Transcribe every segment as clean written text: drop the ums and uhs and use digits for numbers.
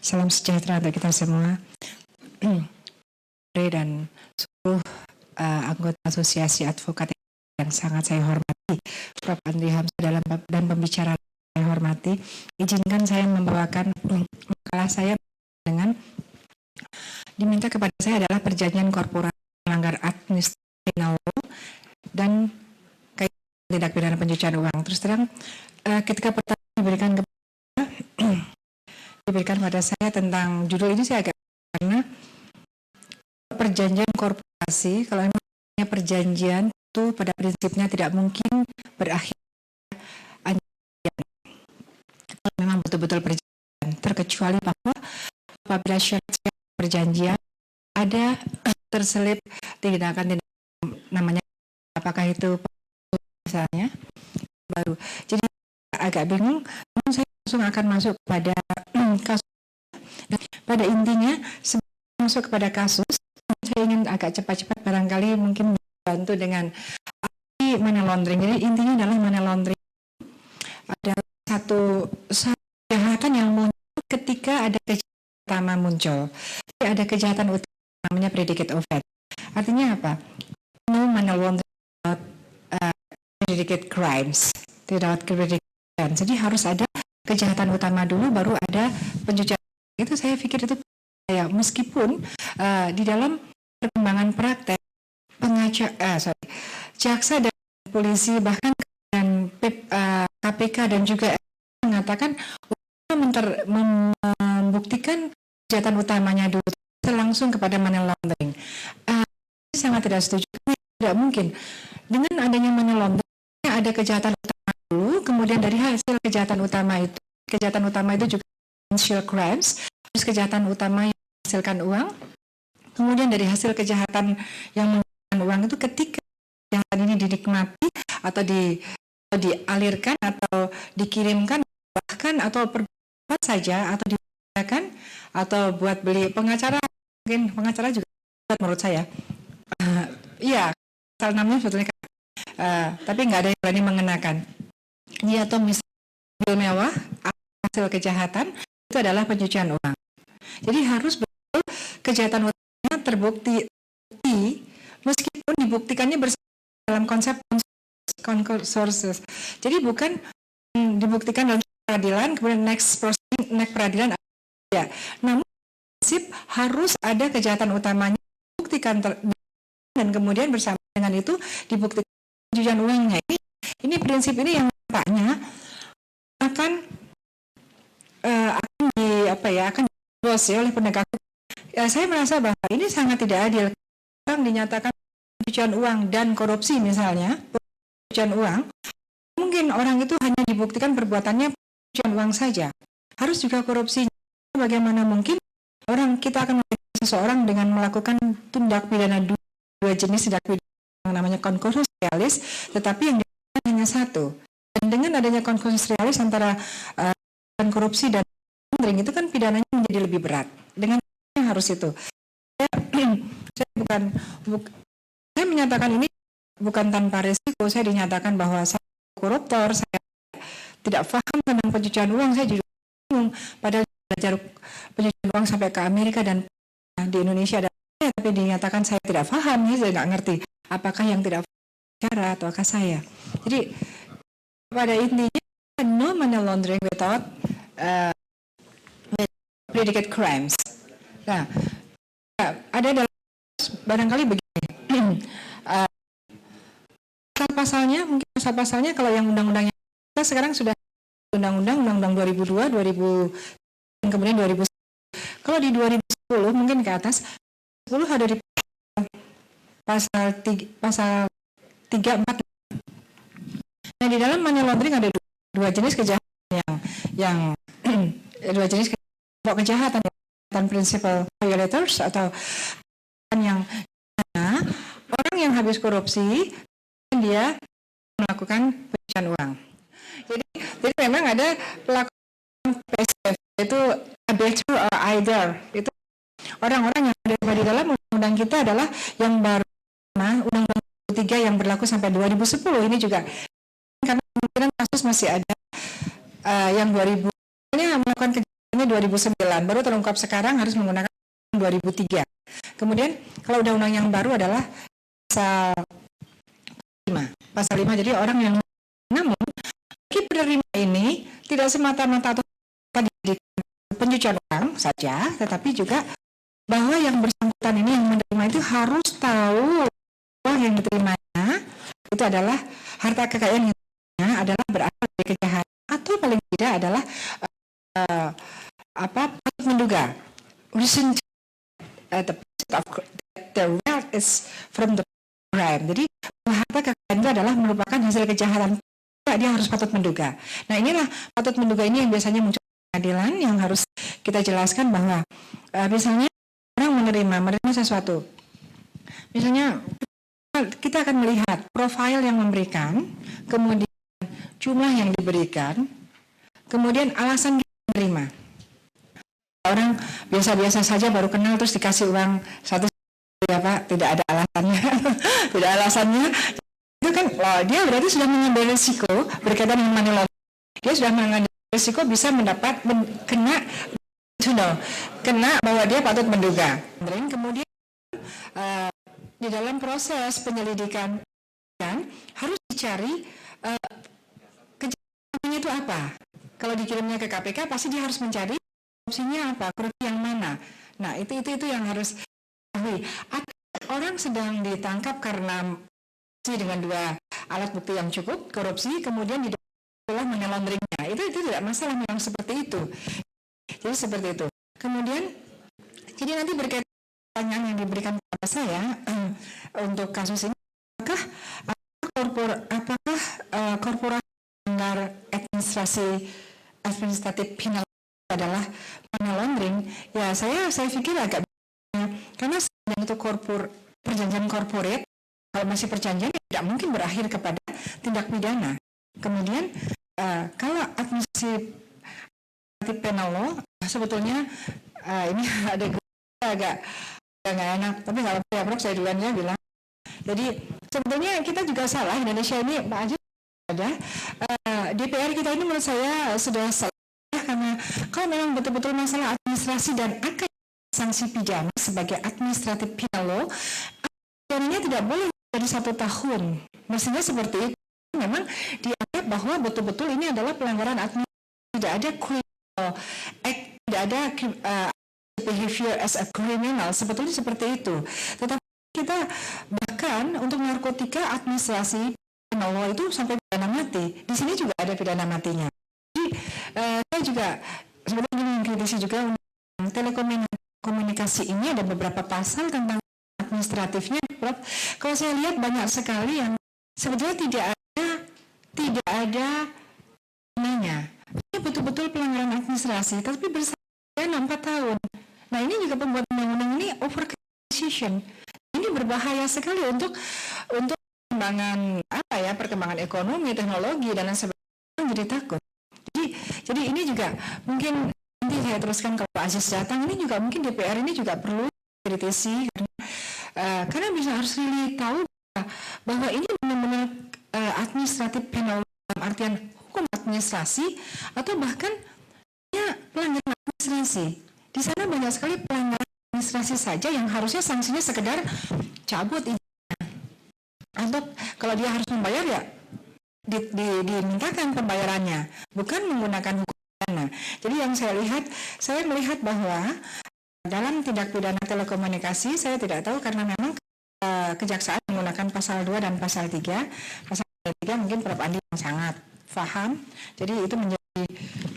Salam sejahtera untuk kita semua. Dan seluruh anggota Asosiasi Advokat yang sangat saya hormati, Prof. Andri Hamzah dan pembicara saya hormati, izinkan saya membawakan makalah saya dengan diminta kepada saya adalah perjanjian korporasi melanggar administratif law dan kaitan tindak pidana pencucian uang. Terus terang, ketika pertanyaan diberikan pada saya tentang judul ini, saya agak karena perjanjian korporasi, kalau memang perjanjian itu pada prinsipnya tidak mungkin berakhir kalau memang betul-betul perjanjian, terkecuali bahwa apabila syarat perjanjian ada terselip tindakan namanya apakah itu misalnya baru. Jadi agak bingung, saya langsung akan masuk pada kasus. Pada intinya sebelum masuk kepada kasus, saya ingin agak cepat-cepat barangkali mungkin bantu dengan money laundering. Jadi intinya adalah money laundering adalah satu kejahatan yang muncul ketika ada kejahatan utama muncul. Jadi ada kejahatan utama namanya predicate offense. Artinya apa? No money laundering without predicate crimes, tidak predicate offense. Jadi harus ada kejahatan utama dulu, baru ada pencucian. Itu saya pikir itu ya, meskipun di dalam perkembangan praktek jaksa dan polisi bahkan dan KPK dan juga mengatakan membuktikan kejahatan utamanya dulu langsung kepada money laundering. Sangat tidak setuju. Tidak mungkin dengan adanya money laundering ada kejahatan utama dulu, kemudian dari hasil kejahatan utama itu juga financial crimes, terus kejahatan utama yang menghasilkan uang, kemudian dari hasil kejahatan yang menghasilkan uang itu ketika kejahatan ini dinikmati atau dialirkan atau dikirimkan bahkan atau apa saja atau digunakan atau buat beli pengacara, mungkin pengacara juga menurut saya iya pasal 6 sebetulnya tapi nggak ada yang berani mengenakan ini, atau misalnya mewah hasil kejahatan itu adalah pencucian uang. Jadi harus betul kejahatan utamanya terbukti meskipun dibuktikannya bersama dalam konsep sources. Jadi bukan dibuktikan dalam peradilan kemudian next peradilan ya. Namun prinsip harus ada kejahatan utamanya dibuktikan dan kemudian bersama dengan itu dibuktikan pencucian uangnya. Ini prinsip ini yang nampaknya akan dibosi oleh penegak hukum. Saya merasa bahwa ini sangat tidak adil. Orang dinyatakan pencucian uang dan korupsi misalnya, pencucian uang, mungkin orang itu hanya dibuktikan perbuatannya pencucian uang saja. Harus juga korupsi. Bagaimana mungkin kita akan memiliki seseorang dengan melakukan tindak pidana dua jenis tindak pidana yang namanya concursus realis, tetapi yang dilakukan hanya satu. Dan dengan adanya concursus realis antara korupsi dan laundering itu kan pidananya menjadi lebih berat. Dengan harus itu. Saya menyatakan ini bukan tanpa resiko. Saya dinyatakan bahwa saya koruptor, saya tidak paham tentang pencucian uang, saya juga bingung. Padahal belajar pencucian uang sampai ke Amerika dan di Indonesia ada, tapi dinyatakan saya tidak paham, saya tidak ngerti apakah yang tidak cara ataukah saya. Jadi pada intinya no money laundering without predicate crimes. Nah, ada dalam barangkali begini. Pasal-pasalnya kalau yang undang-undangnya kita sekarang sudah undang-undang 2002, 2000 kemudian 2010. Kalau di 2010 mungkin ke atas 10 ada di pasal 3, 4. Nah, di dalam money laundering ada dua jenis kejahatan yang dua jenis kejahatan principal violators atau yang orang yang habis korupsi dia melakukan pencucian uang. Jadi memang ada pelaku PSF itu abettor or either. Itu orang-orang yang ada di dalam undang-undang kita adalah yang baru undang-undang 3 yang berlaku sampai 2010 ini juga karena kemungkinan kasus masih ada yang 2000 melakukan kejahatan ini 2009, baru terungkap sekarang harus menggunakan 2003. Kemudian kalau undang-undang yang baru adalah pasal 5. Pasal 5, jadi orang yang namun penerima ini tidak semata-mata atau pencucian uang saja, tetapi juga bahwa yang bersangkutan ini yang menerima itu harus tahu uang yang diterimanya itu adalah harta kekayaan yang diterimanya adalah berasal dari kejahatan atau paling tidak adalah patut menduga reason the wealth is from the crime. Jadi harta kekayaan itu adalah merupakan hasil kejahatan, dia harus patut menduga. Nah, inilah patut menduga ini yang biasanya muncul di pengadilan yang harus kita jelaskan bahwa misalnya orang menerima sesuatu. Misalnya kita akan melihat profil yang memberikan, kemudian jumlah yang diberikan, kemudian alasan kita menerima. Orang biasa-biasa saja baru kenal terus dikasih uang satu, ya Pak, tidak ada alasannya, tidak alasannya. Itu kan dia berarti sudah mengambil risiko berkaitan dengan money laundering. Dia sudah mengambil risiko bisa mendapat kena bahwa dia patut menduga. Kemudian di dalam proses penyelidikan kan harus dicari kejahatannya itu apa. Kalau dikirimnya ke KPK pasti dia harus mencari korupsinya apa, korupsi yang mana. Nah, itu yang harus diketahui. Orang sedang ditangkap karena dengan 2 alat bukti yang cukup, korupsi, kemudian didapatlah money laundering-nya. Itu tidak masalah memang seperti itu. Jadi seperti itu. Kemudian, jadi nanti berkaitan pertanyaan yang diberikan kepada saya untuk kasus ini, apakah korporasi melanggar administratif penal adalah money laundering? Ya, saya pikir agak karena itu perjanjian korporat, kalau masih perjanjian tidak mungkin berakhir kepada tindak pidana. Kemudian kalau administratif penal law sebetulnya ini ada agak nggak enak, tapi kalau Pak Prof saya duluan bilang. Jadi sebetulnya kita juga salah, Indonesia ini Pak Aji ada DPR kita ini menurut saya sudah salah, karena kalau memang betul-betul masalah administrasi dan akan sanksi pidana sebagai administratif penal law, pidananya tidak boleh dari 1 tahun. Mestinya seperti itu. Memang dianggap bahwa betul-betul ini adalah pelanggaran administratif, tidak ada criminal act, tidak ada behavior as a criminal, sebetulnya seperti itu. Tetapi kita bahkan untuk narkotika administrasi penal law itu sampai pidana mati. Di sini juga ada pidana matinya. Jadi saya juga sebenarnya mengkritisi juga telekomunikasi ini ada beberapa pasal tentang administratifnya, Prof. Kalau saya lihat banyak sekali yang sebetulnya tidak ada namanya. Ini betul-betul pelanggaran administrasi, tapi bersama 4 tahun. Nah, ini juga pembuat undang-undang ini over decision. Ini berbahaya sekali untuk perkembangan ekonomi, teknologi dan lain sebagainya. Jadi takut. Jadi ini juga mungkin nanti saya teruskan kalau Pak Aziz datang, ini juga mungkin DPR ini juga perlu kritisi karena bisa harus tahu bahwa ini benar-benar administratif penal dalam artian hukum administrasi atau bahkan pelanggaran administrasi. Di sana banyak sekali pelanggaran administrasi saja yang harusnya sanksinya sekedar cabut izinnya. Atau kalau dia harus membayar ya dimintakan pembayarannya, bukan menggunakan hukum pidana. Jadi yang saya melihat bahwa dalam tindak pidana telekomunikasi, saya tidak tahu karena memang kejaksaan menggunakan pasal 2 dan pasal 3. Pasal 3 mungkin Prof. Andi yang sangat paham. Jadi itu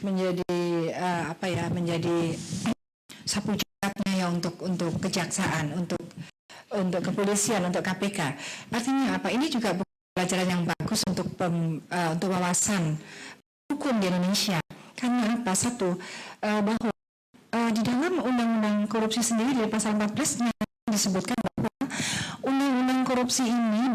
menjadi sapu jaganya ya untuk kejaksaan, untuk kepolisian, untuk KPK. Artinya apa? Ini juga pelajaran yang bagus untuk wawasan hukum di Indonesia. Karena apa? Satu, bahwa di dalam undang-undang korupsi sendiri di pasal 14 disebutkan bahwa undang-undang korupsi ini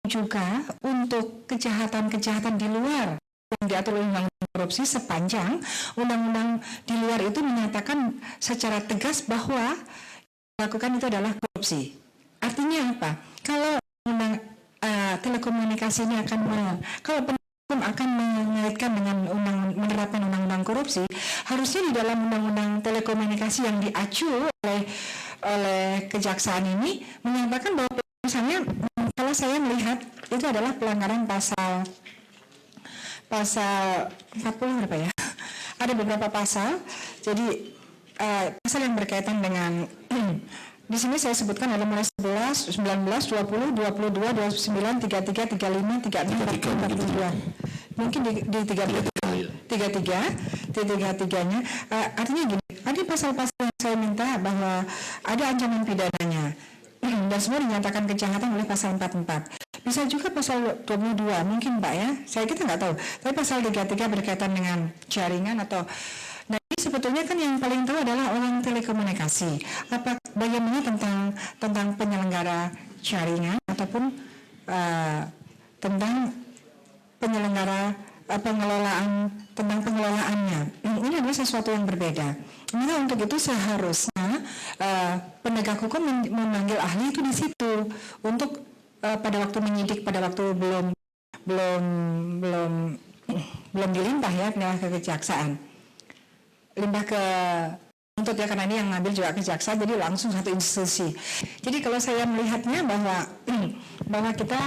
juga untuk kejahatan-kejahatan di luar yang diatur oleh undang-undang korupsi sepanjang undang-undang di luar itu menyatakan secara tegas bahwa dilakukan itu adalah korupsi. Artinya apa? Kalau undang telekomunikasi ini kalau penegak hukum hakim akan mengaitkan dengan menerapkan undang-undang korupsi, harusnya di dalam undang-undang telekomunikasi yang diacu oleh kejaksaan ini menyatakan bahwa misalnya kalau saya melihat itu adalah pelanggaran pasal 40 berapa ya? Ada beberapa pasal. Jadi pasal yang berkaitan dengan di sini saya sebutkan ada mulai 11, 19, 20, 22, 29, 33, 35, 36, 42. Mungkin di 33-nya. Artinya gini, ada pasal-pasal yang saya minta bahwa ada ancaman pidananya. Dan semua dinyatakan kejahatan oleh pasal 44. Bisa juga pasal 22, mungkin Pak ya, kita nggak tahu. Tapi pasal 33 berkaitan dengan jaringan atau. Nah ini sebetulnya kan yang paling tahu adalah orang telekomunikasi. Bagaimana tentang penyelenggara jaringan ataupun tentang penyelenggara pengelolaannya. Ini adalah sesuatu yang berbeda. Maka untuk itu seharusnya penegak hukum memanggil ahli itu di situ untuk pada waktu menyidik, pada waktu belum dilimpah ya ke kejaksaan, limpah ke untuk ya, karena ini yang ngambil juga kejaksaan, jadi langsung satu institusi. Jadi kalau saya melihatnya bahwa kita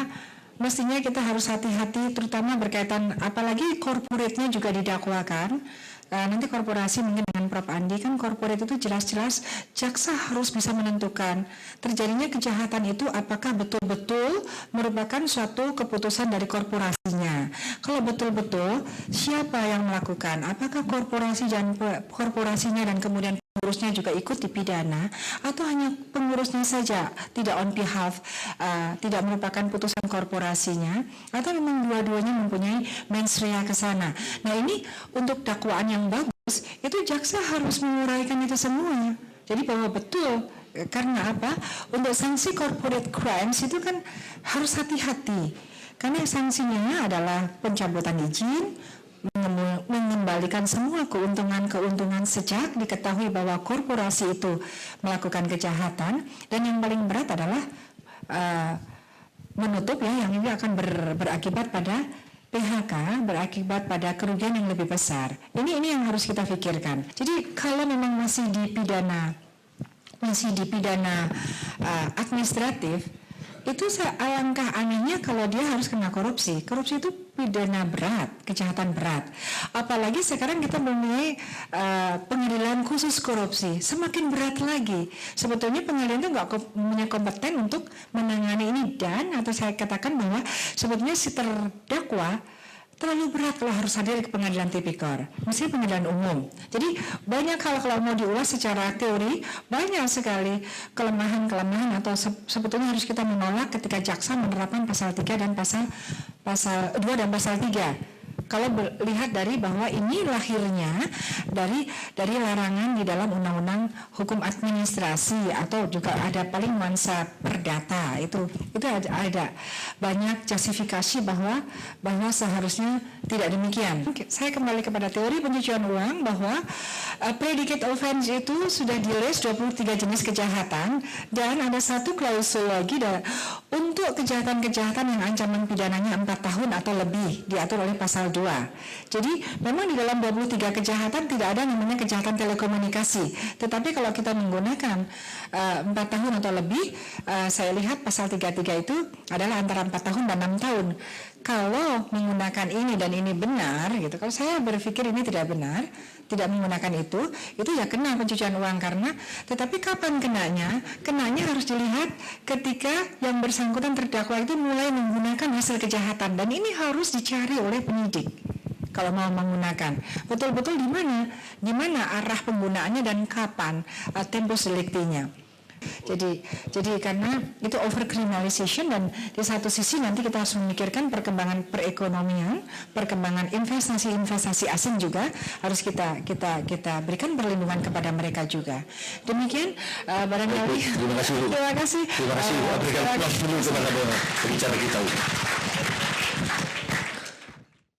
mestinya kita harus hati-hati, terutama berkaitan apalagi korporatnya juga didakwakan. Nanti korporasi mungkin dengan Prof. Andi kan korporat itu jelas-jelas jaksa harus bisa menentukan terjadinya kejahatan itu apakah betul-betul merupakan suatu keputusan dari korporasinya. Kalau betul-betul siapa yang melakukan, apakah korporasinya dan kemudian pengurusnya juga ikut dipidana atau hanya pengurusnya saja tidak on behalf, tidak merupakan putusan korporasinya, atau memang dua-duanya mempunyai mens rea ke sana. Nah ini untuk dakwaan yang bagus itu jaksa harus menguraikan itu semua. Jadi bahwa betul, karena apa? Untuk sanksi corporate crimes itu kan harus hati-hati karena sanksinya adalah pencabutan izin, mengembalikan semua keuntungan sejak diketahui bahwa korporasi itu melakukan kejahatan, dan yang paling berat adalah menutup ya, yang ini akan berakibat pada PHK, berakibat pada kerugian yang lebih besar. Ini yang harus kita pikirkan. Jadi kalau memang masih dipidana administratif, itu alangkah anehnya kalau dia harus kena korupsi. Korupsi itu pidana berat, kejahatan berat. Apalagi sekarang kita mempunyai pengadilan khusus korupsi, semakin berat lagi. Sebetulnya pengadilan itu nggak punya kompeten untuk menangani ini, dan atau saya katakan bahwa sebetulnya si terdakwa terlalu berat kalau harus hadir ke pengadilan tipikor, mesti pengadilan umum. Jadi banyak hal kalau mau diulas secara teori, banyak sekali kelemahan-kelemahan atau sebetulnya harus kita menolak ketika jaksa menerapkan pasal 3 dan pasal 2 dan pasal 3. Kalau lihat dari bahwa ini lahirnya dari larangan di dalam undang-undang hukum administrasi, atau juga ada paling nuansa perdata, itu ada banyak justifikasi bahwa seharusnya tidak demikian. Saya kembali kepada teori pencucian uang bahwa predicate offense itu sudah di-list 23 jenis kejahatan, dan ada satu klausul lagi untuk kejahatan-kejahatan yang ancaman pidananya 4 tahun atau lebih, diatur oleh pasal 2. Jadi memang di dalam 23 kejahatan tidak ada namanya kejahatan telekomunikasi. Tetapi kalau kita menggunakan 4 tahun atau lebih, saya lihat pasal 33 itu adalah antara 4 tahun dan 6 tahun. Kalau menggunakan ini dan ini benar gitu. Kalau saya berpikir ini tidak benar, tidak menggunakan itu ya kena pencucian uang karena. Tetapi kapan kenanya? Kenanya harus dilihat ketika yang bersangkutan terdakwa itu mulai menggunakan hasil kejahatan, dan ini harus dicari oleh penyidik. Kalau mau menggunakan betul-betul di mana arah penggunaannya dan kapan tempus delictinya. Jadi karena itu overcriminalization, dan di satu sisi nanti kita harus memikirkan perkembangan perekonomian, perkembangan investasi asing juga harus kita berikan perlindungan kepada mereka juga. Demikian barangkali. Terima kasih. Terima kasih. Berikan kepada pembicara kita.